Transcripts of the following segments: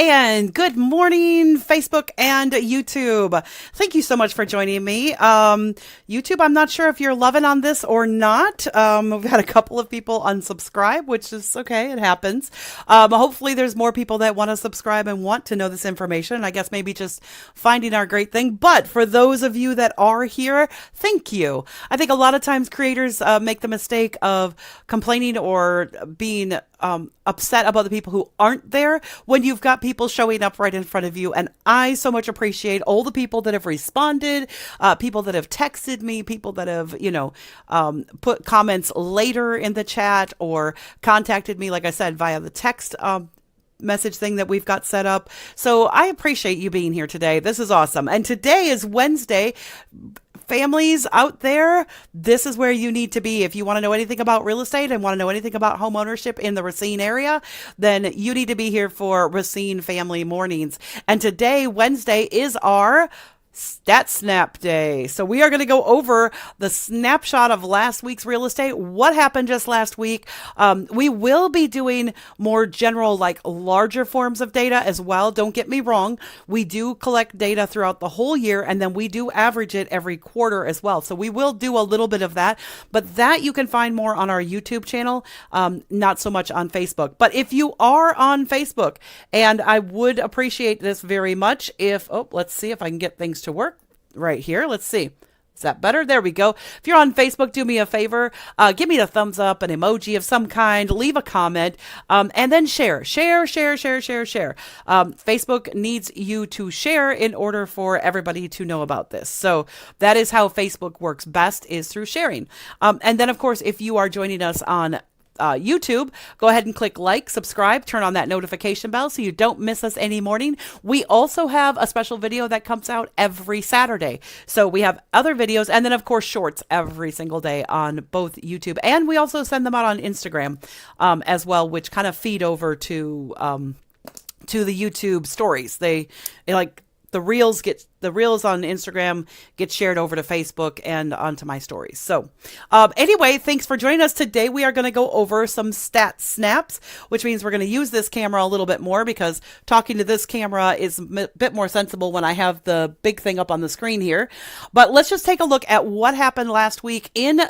And good morning, Facebook and YouTube. Thank you so much for joining me. YouTube, I'm not sure if you're loving on this or not. We've had a couple of people unsubscribe, which is okay. It happens. Hopefully there's more people that want to subscribe and want to know this information. I guess maybe just finding our great thing. But for those of you that are here, thank you. I think a lot of times creators make the mistake of complaining or being upset about the people who aren't there when you've got people showing up right in front of you. And I so much appreciate all the people that have responded, people that have texted me, people that have, put comments later in the chat or contacted me, like I said, via the text message thing that we've got set up. So I appreciate you being here today. This is awesome. And today is Wednesday. Families out there, this is where you need to be. If you want to know anything about real estate and want to know anything about home ownership in the Racine area, then you need to be here for Racine Family Mornings. And today, Wednesday, is our Stat Snap Day. So we are going to go over the snapshot of last week's real estate. What happened just last week? We will be doing more general, like larger forms of data as well. Don't get me wrong. We do collect data throughout the whole year, and then we do average it every quarter as well. So we will do a little bit of that, but that you can find more on our YouTube channel, not so much on Facebook. But if you are on Facebook, and I would appreciate this very much if, let's see if I can get things to work right here. Let's see. Is that better? There we go. If you're on Facebook, do me a favor. Give me a thumbs up, an emoji of some kind, leave a comment, and then share. Facebook needs you to share in order for everybody to know about this. So that is how Facebook works best, is through sharing. And then, of course, if you are joining us on YouTube, go ahead and click like, subscribe, turn on that notification bell so you don't miss us any morning. We also have a special video that comes out every Saturday. So we have other videos and then, of course, shorts every single day on both YouTube. And we also send them out on Instagram as well, which kind of feed over to the YouTube stories. They like the reels on Instagram get shared over to Facebook and onto my stories. So anyway, thanks for joining us today. We are going to go over some stat snaps, which means we're going to use this camera a little bit more because talking to this camera is a bit more sensible when I have the big thing up on the screen here. But let's just take a look at what happened last week in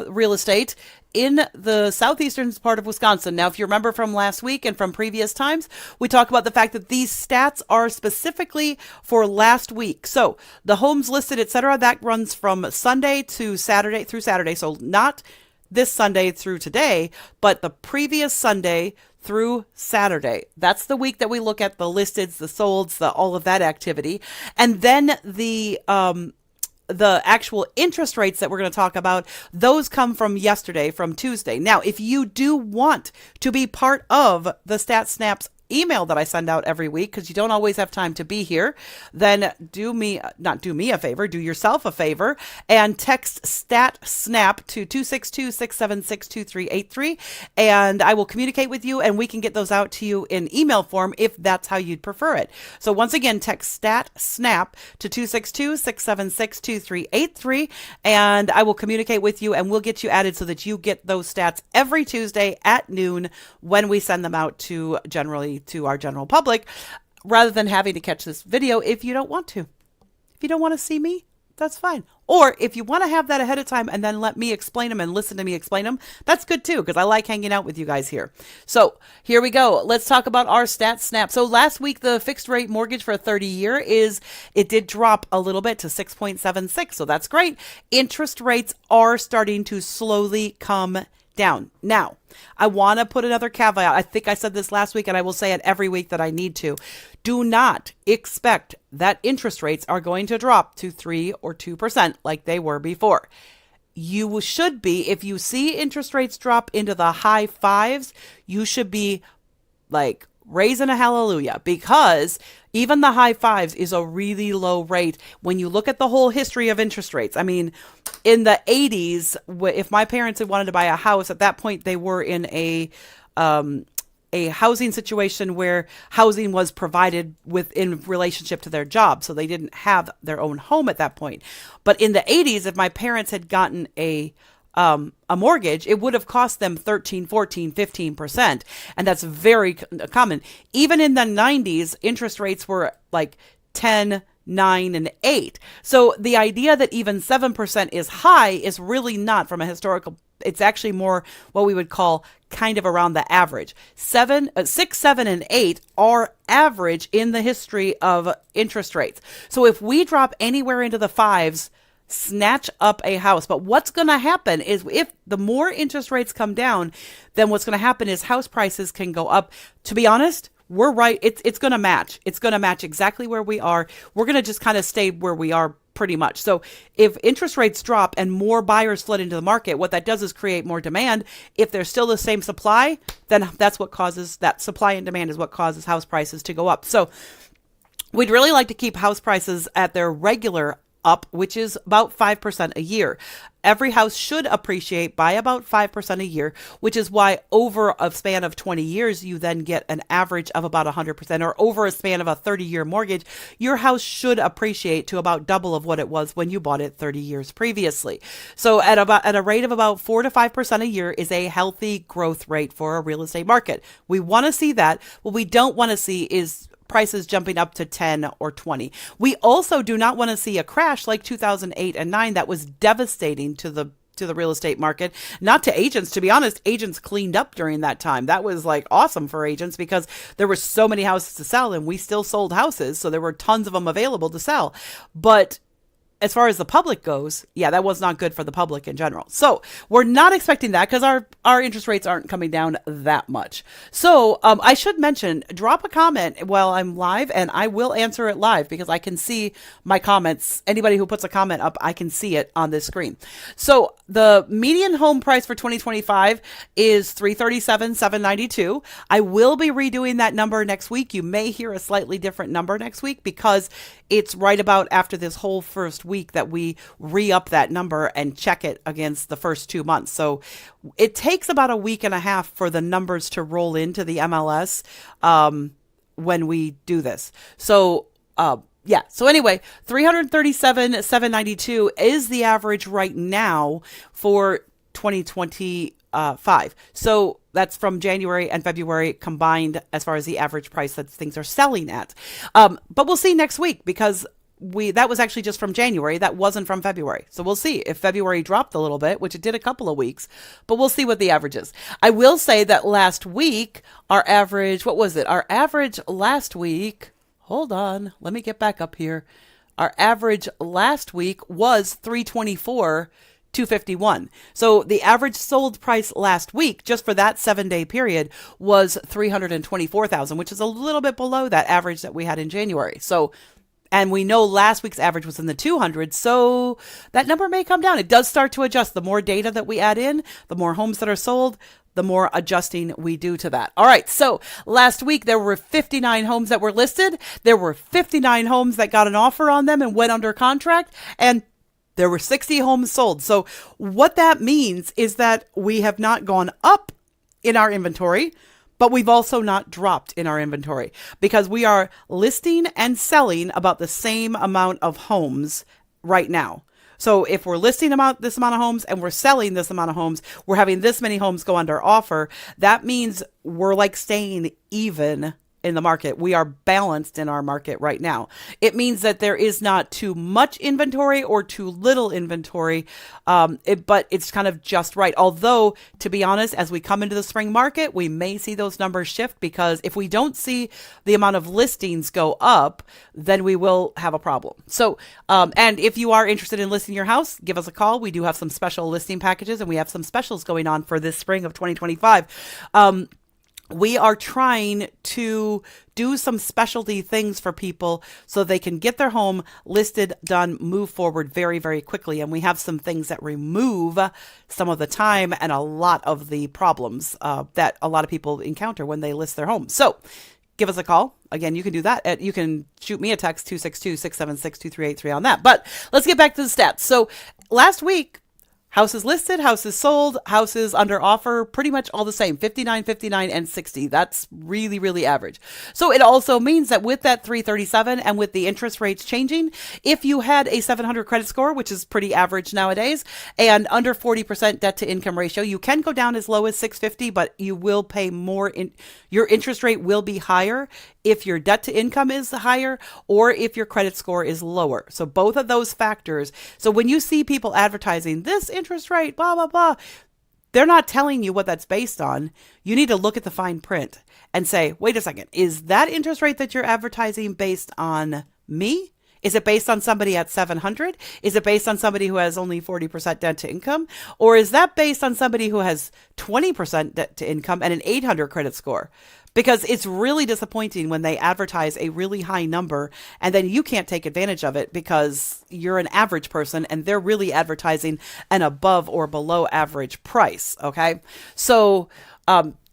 real estate in the southeastern part of Wisconsin. Now, if you remember from last week and from previous times, we talked about the fact that these stats are specifically for last week. So the homes listed, etc., that runs from Sunday to Saturday through Saturday. So not this Sunday through today, but the previous Sunday through Saturday. That's the week that we look at the listeds, the solds, all of that activity. And then the actual interest rates that we're going to talk about, those come from yesterday, from Tuesday. Now, if you do want to be part of the Stat Snaps email that I send out every week, because you don't always have time to be here, then do yourself a favor and text stat snap to 262-676-2383, and I will communicate with you and we can get those out to you in email form if that's how you'd prefer it. So once again, text stat snap to 262-676-2383, and I will communicate with you and we'll get you added so that you get those stats every Tuesday at noon when we send them out to our general public, rather than having to catch this video if you don't want to. If you don't want to see me, that's fine. Or if you want to have that ahead of time and then let me explain them and listen to me explain them, that's good too, because I like hanging out with you guys here. So here we go. Let's talk about our stat snap. So last week, the fixed rate mortgage for a 30-year it did drop a little bit to 6.76. So that's great. Interest rates are starting to slowly come down. Now, I want to put another caveat. I think I said this last week and I will say it every week that I need to. Do not expect that interest rates are going to drop to 3 or 2% like they were before. You should be, if you see interest rates drop into the high fives, you should be like raising a hallelujah, because even the high fives is a really low rate when you look at the whole history of interest rates. I mean, in the 80s, if my parents had wanted to buy a house, at that point they were in a housing situation where housing was provided in relationship to their job. So they didn't have their own home at that point. But in the 80s, if my parents had gotten a a mortgage, it would have cost them 13, 14, 15%. And that's very common. Even in the 90s, interest rates were like 10, 9, and 8. So the idea that even 7% is high is really not from a historical. It's actually more what we would call kind of around the average. 6, 7, and 8 are average in the history of interest rates. So if we drop anywhere into the fives, snatch up a house. But what's going to happen is if the more interest rates come down, then what's going to happen is house prices can go up. To be honest, we're right. It's going to match. It's going to match exactly where we are. We're going to just kind of stay where we are pretty much. So if interest rates drop and more buyers flood into the market, what that does is create more demand. If there's still the same supply, then that's what causes that supply and demand is what causes house prices to go up. So we'd really like to keep house prices at their regular up, which is about 5% a year. Every house should appreciate by about 5% a year, which is why over a span of 20 years, you then get an average of about 100%, or over a span of a 30-year mortgage, your house should appreciate to about double of what it was when you bought it 30 years previously. So at a rate of about 4 to 5% a year is a healthy growth rate for a real estate market. We want to see that. What we don't want to see is prices jumping up to 10 or 20. We also do not want to see a crash like 2008 and 9 that was devastating to the real estate market. Not to agents, to be honest. Agents cleaned up during that time. That was like awesome for agents because there were so many houses to sell and we still sold houses, so there were tons of them available to sell. But as far as the public goes, yeah, that was not good for the public in general. So we're not expecting that because our interest rates aren't coming down that much. So I should mention, drop a comment while I'm live and I will answer it live because I can see my comments. Anybody who puts a comment up, I can see it on this screen. So the median home price for 2025 is $337,792. I will be redoing that number next week. You may hear a slightly different number next week because it's right about after this whole first week that we re-up that number and check it against the first 2 months. So it takes about a week and a half for the numbers to roll into the MLS when we do this. So yeah. So anyway, 337,792 is the average right now for 2025. So that's from January and February combined as far as the average price that things are selling at. But we'll see next week because that was actually just from January. That wasn't from February. So we'll see if February dropped a little bit, which it did a couple of weeks, but we'll see what the average is. I will say that last week, our average, what was it? Our average last week, hold on, let me get back up here. Our average last week was 324,251. So the average sold price last week, just for that 7-day period, was 324,000, which is a little bit below that average that we had in January. So, and we know last week's average was in the 200s, so that number may come down. It does start to adjust. The more data that we add in, the more homes that are sold, the more adjusting we do to that. All right, so last week there were 59 homes that were listed. There were 59 homes that got an offer on them and went under contract, and there were 60 homes sold. So what that means is that we have not gone up in our inventory, but we've also not dropped in our inventory because we are listing and selling about the same amount of homes right now. So if we're listing this amount of homes and we're selling this amount of homes, we're having this many homes go under offer. That means we're like staying even in the market. We are balanced in our market right now. It means that there is not too much inventory or too little inventory, but it's kind of just right. Although, to be honest, as we come into the spring market, we may see those numbers shift because if we don't see the amount of listings go up, then we will have a problem. So, and if you are interested in listing your house, give us a call. We do have some special listing packages and we have some specials going on for this spring of 2025. We are trying to do some specialty things for people so they can get their home listed, done, move forward very, very quickly. And we have some things that remove some of the time and a lot of the problems that a lot of people encounter when they list their home. So give us a call. Again, you can do that. You can shoot me a text, 262-676-2383 on that. But let's get back to the stats. So last week, Houses listed, houses sold, houses under offer, pretty much all the same, 59, 59, and 60. That's really, really average. So it also means that with that 337 and with the interest rates changing, if you had a 700 credit score, which is pretty average nowadays, and under 40% debt to income ratio, you can go down as low as 650, but you will pay more your interest rate will be higher if your debt to income is higher or if your credit score is lower. So both of those factors. So when you see people advertising this interest rate, blah, blah, blah, they're not telling you what that's based on. You need to look at the fine print and say, wait a second, is that interest rate that you're advertising based on me? Is it based on somebody at 700? Is it based on somebody who has only 40% debt to income? Or is that based on somebody who has 20% debt to income and an 800 credit score? Because it's really disappointing when they advertise a really high number and then you can't take advantage of it because you're an average person and they're really advertising an above or below average price. Okay. So,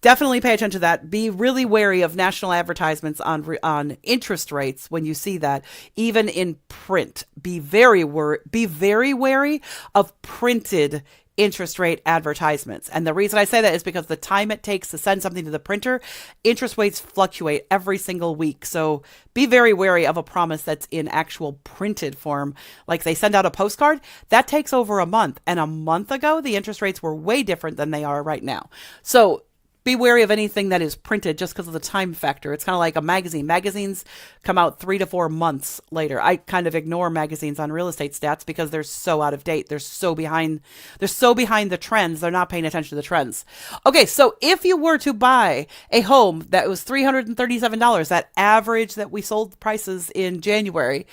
definitely pay attention to that. Be really wary of national advertisements on interest rates when you see that, even in print. Be very wary of printed interest rate advertisements. And the reason I say that is because the time it takes to send something to the printer, interest rates fluctuate every single week. So be very wary of a promise that's in actual printed form. Like they send out a postcard, that takes over a month. And a month ago, the interest rates were way different than they are right now. So be wary of anything that is printed just because of the time factor. It's kind of like a magazine. Magazines come out 3 to 4 months later. I kind of ignore magazines on real estate stats because they're so out of date. They're so behind the trends. They're not paying attention to the trends. Okay, so if you were to buy a home that was $337, that average that we sold prices in January,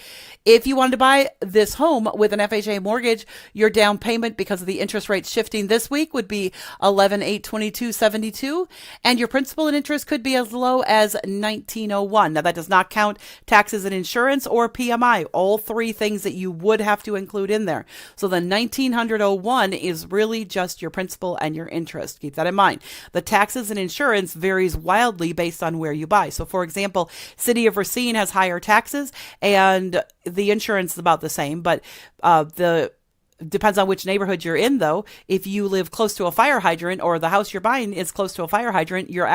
if you wanted to buy this home with an FHA mortgage, your down payment because of the interest rates shifting this week would be $11,822.72. And your principal and interest could be as low as $1,901. Now, that does not count taxes and insurance or PMI, all three things that you would have to include in there. So the $1,901 is really just your principal and your interest. Keep that in mind. The taxes and insurance varies wildly based on where you buy. So, for example, City of Racine has higher taxes and the insurance is about the same, but depends on which neighborhood you're in, though. If you live close to a fire hydrant or the house you're buying is close to a fire hydrant, your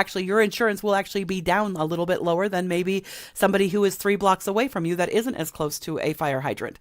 insurance will actually be down a little bit lower than maybe somebody who is 3 blocks away from you that isn't as close to a fire hydrant.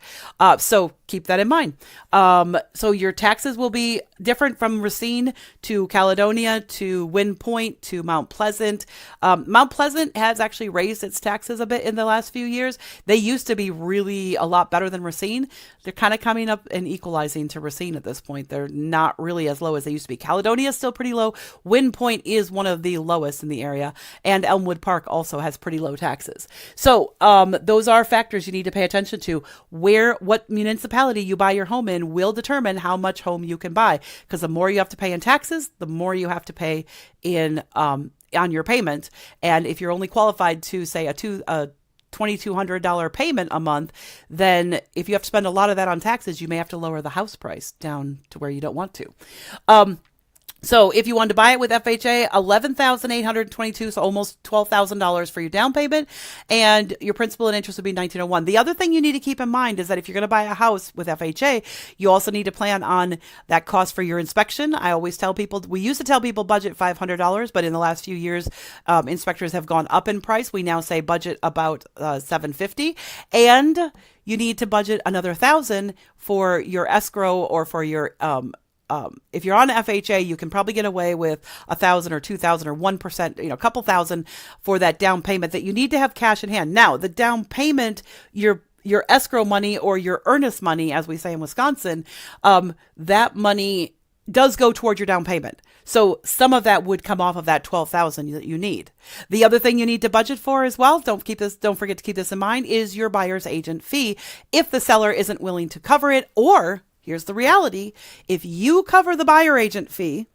So keep that in mind. So your taxes will be different from Racine to Caledonia to Wind Point to Mount Pleasant. Mount Pleasant has actually raised its taxes a bit in the last few years. They used to be really a lot better than Racine. They're kind of coming up and equalizing to Racine at this point. They're not really as low as they used to be. Caledonia is still pretty low. Wind Point is one of the lowest in the area. And Elmwood Park also has pretty low taxes. So those are factors you need to pay attention to. What municipality you buy your home in will determine how much home you can buy. Because the more you have to pay in taxes, the more you have to pay in on your payment. And if you're only qualified to, say, a $2,200 payment a month, then if you have to spend a lot of that on taxes, you may have to lower the house price down to where you don't want to. So if you wanted to buy it with FHA, $11,822, so almost $12,000 for your down payment, and your principal and interest would be $1,901. The other thing you need to keep in mind is that if you're going to buy a house with FHA, you also need to plan on that cost for your inspection. I always tell people, we used to tell people budget $500, but in the last few years, inspectors have gone up in price. We now say budget about $750, and you need to budget another $1,000 for your escrow or for your if you're on FHA, you can probably get away with $1,000 or $2,000 or 1%, a couple thousand for that down payment that you need to have cash in hand. Now, the down payment, your escrow money or your earnest money, as we say in Wisconsin, that money does go toward your down payment. So some of that would come off of that $12,000 that you need. The other thing you need to budget for as well, don't forget to keep this in mind, is your buyer's agent fee if the seller isn't willing to cover it, or here's the reality. If you cover the buyer agent fee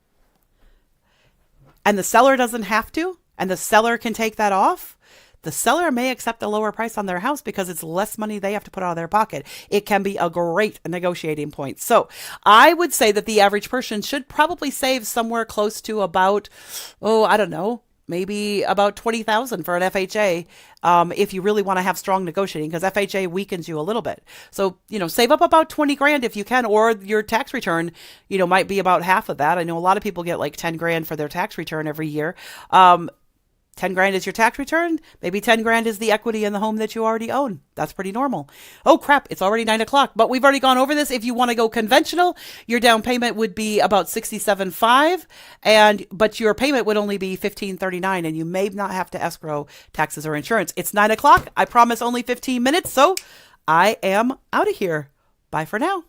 and the seller doesn't have to, and the seller can take that off, the seller may accept a lower price on their house because it's less money they have to put out of their pocket. It can be a great negotiating point. So I would say that the average person should probably save somewhere close to about, maybe about 20,000 for an FHA, if you really want to have strong negotiating, because FHA weakens you a little bit. So, save up about 20 grand if you can, or your tax return, might be about half of that. I know a lot of people get like 10 grand for their tax return every year. 10 grand is your tax return. Maybe 10 grand is the equity in the home that you already own. That's pretty normal. Oh crap, it's already 9 o'clock, but we've already gone over this. If you want to go conventional, your down payment would be about 67.5, but your payment would only be 1539, and you may not have to escrow taxes or insurance. It's 9 o'clock. I promise only 15 minutes. So I am out of here. Bye for now.